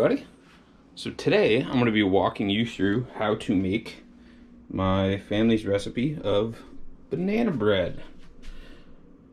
everybody. So today I'm going to be walking you through how to make my family's recipe of banana bread.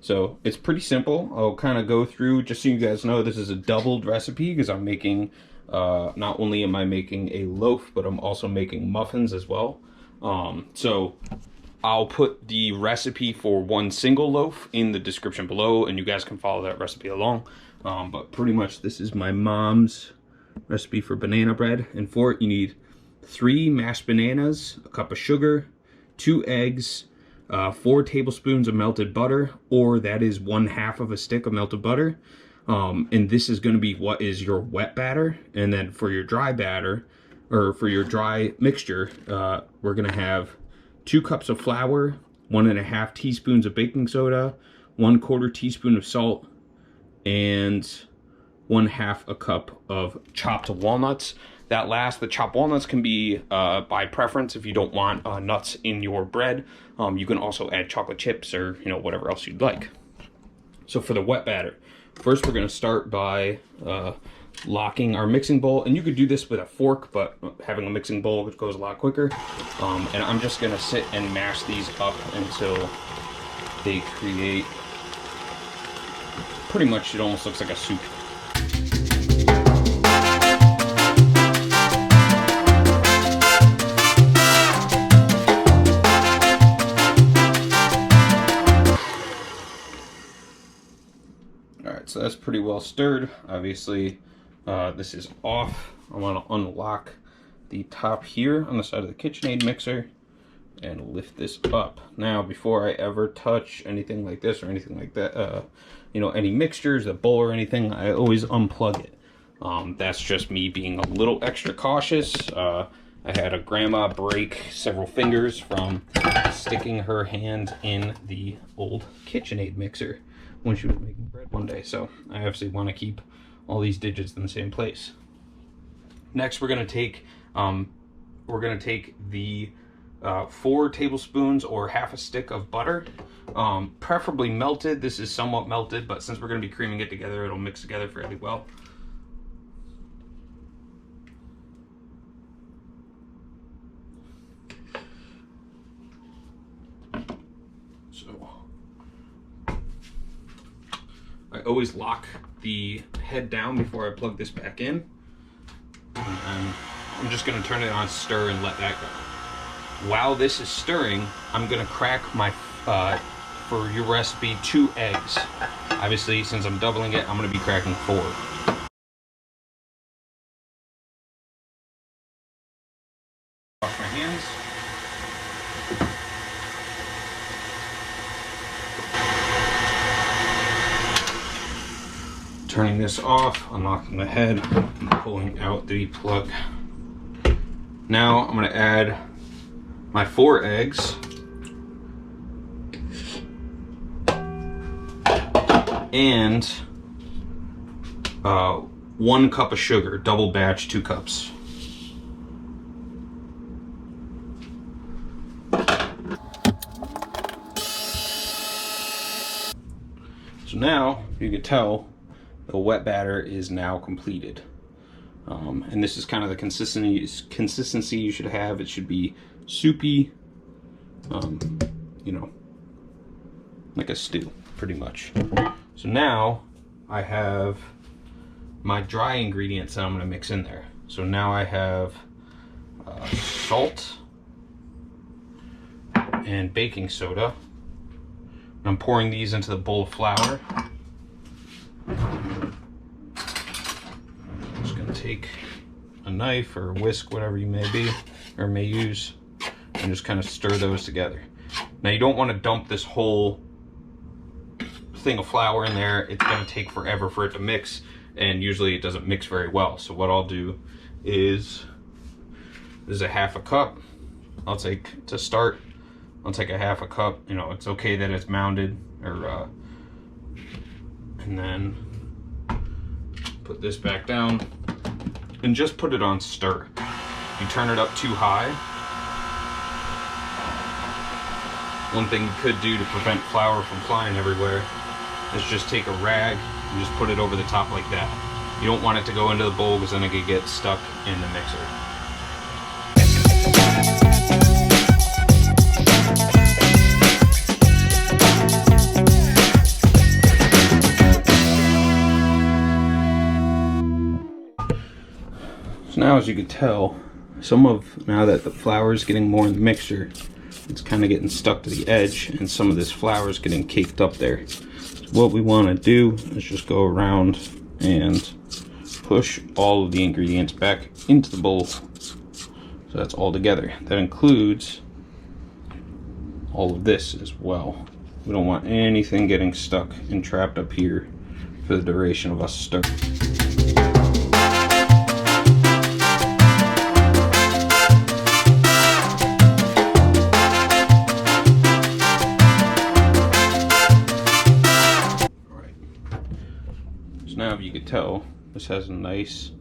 So it's pretty simple. I'll kind of go through, just so you guys know, this is a doubled recipe because I'm making, not only am I making a loaf, but I'm also making muffins as well. So I'll put the recipe for one single loaf in the description below, and you guys can follow that recipe along. But pretty much this is my mom's recipe for banana bread, and for it you need 3 mashed bananas, a cup of sugar, 2 eggs, 4 tablespoons of melted butter, or that is 1/2 of a stick of melted butter. And this is going to be what is your wet batter. And then for your dry batter, or for your dry mixture, we're going to have 2 cups of flour, 1.5 teaspoons of baking soda, 1/4 teaspoon of salt, and 1/2 a cup of chopped walnuts. The chopped walnuts can be by preference if you don't want nuts in your bread. You can also add chocolate chips or whatever else you'd like. So for the wet batter, first we're going to start by locking our mixing bowl, and you could do this with a fork, but having a mixing bowl goes a lot quicker. And I'm just going to sit and mash these up until they create, pretty much it almost looks like a soup. Alright, so that's pretty well stirred. Obviously, this is off. I want to unlock the top here on the side of the KitchenAid mixer and lift this up. Now, before I ever touch anything like this or anything like that, any mixtures, a bowl or anything, I always unplug it. That's just me being a little extra cautious. I had a grandma break several fingers from sticking her hand in the old KitchenAid mixer when she was making bread one day. So I obviously want to keep all these digits in the same place. Next, we're going to take the 4 tablespoons or 1/2 a stick of butter, preferably melted. This is somewhat melted, but since we're going to be creaming it together, it'll mix together fairly well. So I always lock the head down before I plug this back in, and I'm just going to turn it on stir and let that go. While this is stirring, I'm going to crack my, for your recipe, 2 eggs. Obviously, since I'm doubling it, I'm going to be cracking 4. Wash my hands. Turning this off, unlocking the head, and pulling out the plug. Now I'm going to add my 4 eggs and 1 cup of sugar, double batch, 2 cups. So now you can tell the wet batter is now completed. And this is kind of the consistency you should have. It should be soupy, like a stew, pretty much. So now I have my dry ingredients that I'm going to mix in there. So now I have salt and baking soda. I'm pouring these into the bowl of flour. Just going to take a knife or a whisk, whatever you may use, and just kind of stir those together. Now you don't want to dump this whole thing of flour in there. It's going to take forever for it to mix, and usually it doesn't mix very well. So what I'll do is, this is a 1/2 cup. I'll take a 1/2 cup. It's okay that it's mounded, or and then put this back down and just put it on stir. If you turn it up too high, one thing you could do to prevent flour from flying everywhere is just take a rag and just put it over the top like that. You don't want it to go into the bowl because then it could get stuck in the mixer. So now, as you can tell, now that the flour is getting more in the mixture, it's kind of getting stuck to the edge, and some of this flour is getting caked up there. So what we want to do is just go around and push all of the ingredients back into the bowl. So that's all together. That includes all of this as well. We don't want anything getting stuck and trapped up here for the duration of us stirring. Now, if you could tell, this has a nice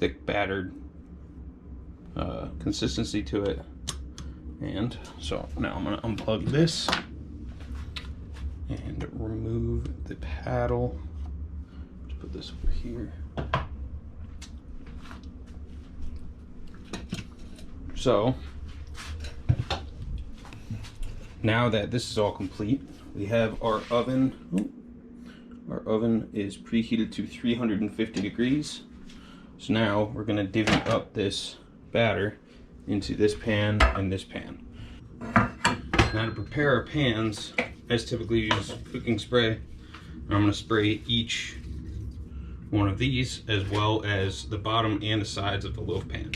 thick battered consistency to it. And so now I'm going to unplug this and remove the paddle. Just put this over here. So now that this is all complete, we have our oven. Our oven is preheated to 350 degrees. So now we're going to divvy up this batter into this pan and this pan. Now, to prepare our pans, I typically use cooking spray. I'm going to spray each one of these as well as the bottom and the sides of the loaf pan.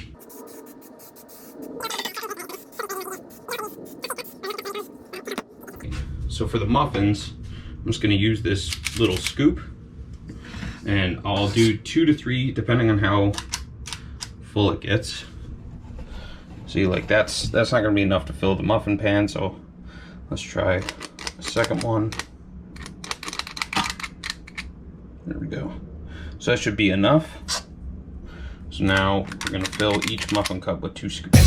So for the muffins, I'm just going to use this little scoop, and I'll do 2 to 3 depending on how full it gets. See, like that's not going to be enough to fill the muffin pan, so let's try a second one. There we go. So that should be enough. So now we're going to fill each muffin cup with 2 scoops.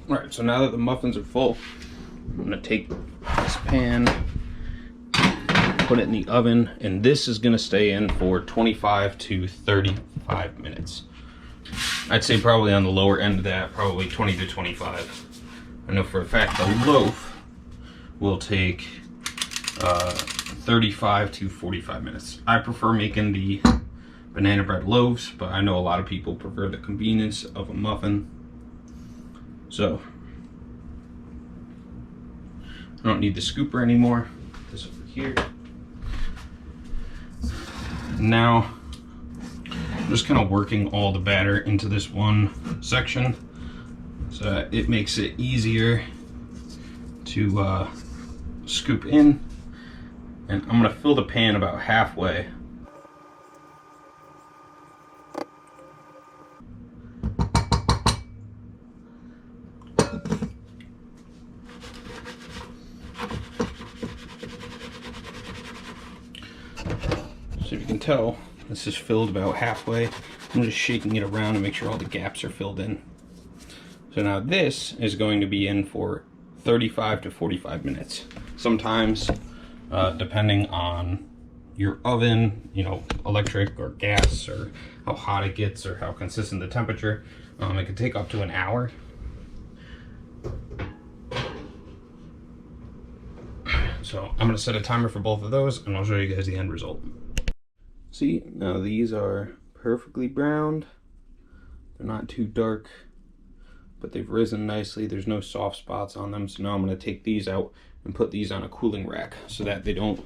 Alright, so now that the muffins are full, I'm going to take this pan, put it in the oven, and this is going to stay in for 25 to 35 minutes. I'd say probably on the lower end of that, probably 20 to 25. I know for a fact the loaf will take 35 to 45 minutes. I prefer making the banana bread loaves, but I know a lot of people prefer the convenience of a muffin. So I don't need the scooper anymore. Put this over here. Now I'm just kind of working all the batter into this one section, so that it makes it easier to scoop in. And I'm going to fill the pan about halfway. So if you can tell, this is filled about halfway. I'm just shaking it around to make sure all the gaps are filled in. So now this is going to be in for 35 to 45 minutes. Sometimes, depending on your oven, you know, electric or gas, or how hot it gets or how consistent the temperature, it can take up to an hour. So I'm going to set a timer for both of those, and I'll show you guys the end result. See, now these are perfectly browned. They're not too dark, but they've risen nicely. There's no soft spots on them. So now I'm going to take these out and put these on a cooling rack so that they don't,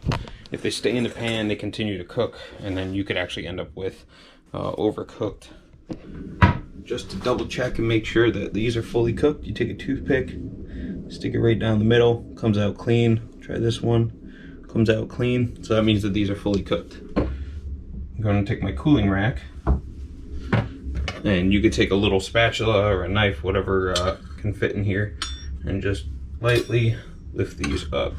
if they stay in the pan, they continue to cook, and then you could actually end up with overcooked. Just to double check and make sure that these are fully cooked, you take a toothpick, stick it right down the middle, comes out clean. Try this one, comes out clean. So that means that these are fully cooked. I'm going to take my cooling rack, and you could take a little spatula or a knife, whatever can fit in here, and just lightly lift these up.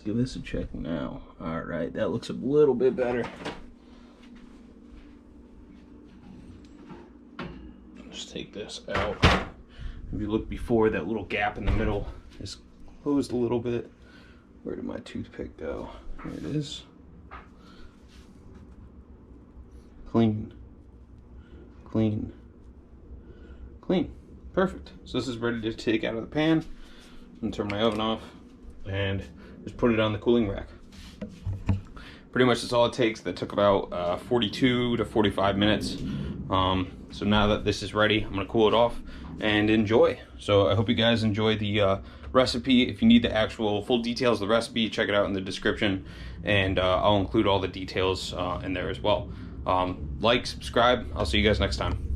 give this a check now. All right, that looks a little bit better. Just take this out. If you look before, that little gap in the middle is closed a little bit. Where did my toothpick go? Here it is. Clean. Clean. Clean. Perfect. So this is ready to take out of the pan. I'm gonna turn my oven off and just put it on the cooling rack. Pretty much that's all it takes. That took about 42 to 45 minutes. So now that this is ready, I'm gonna cool it off and enjoy. So I hope you guys enjoy the recipe. If you need the actual full details of the recipe, check it out in the description, and I'll include all the details in there as well. Like, subscribe. I'll see you guys next time.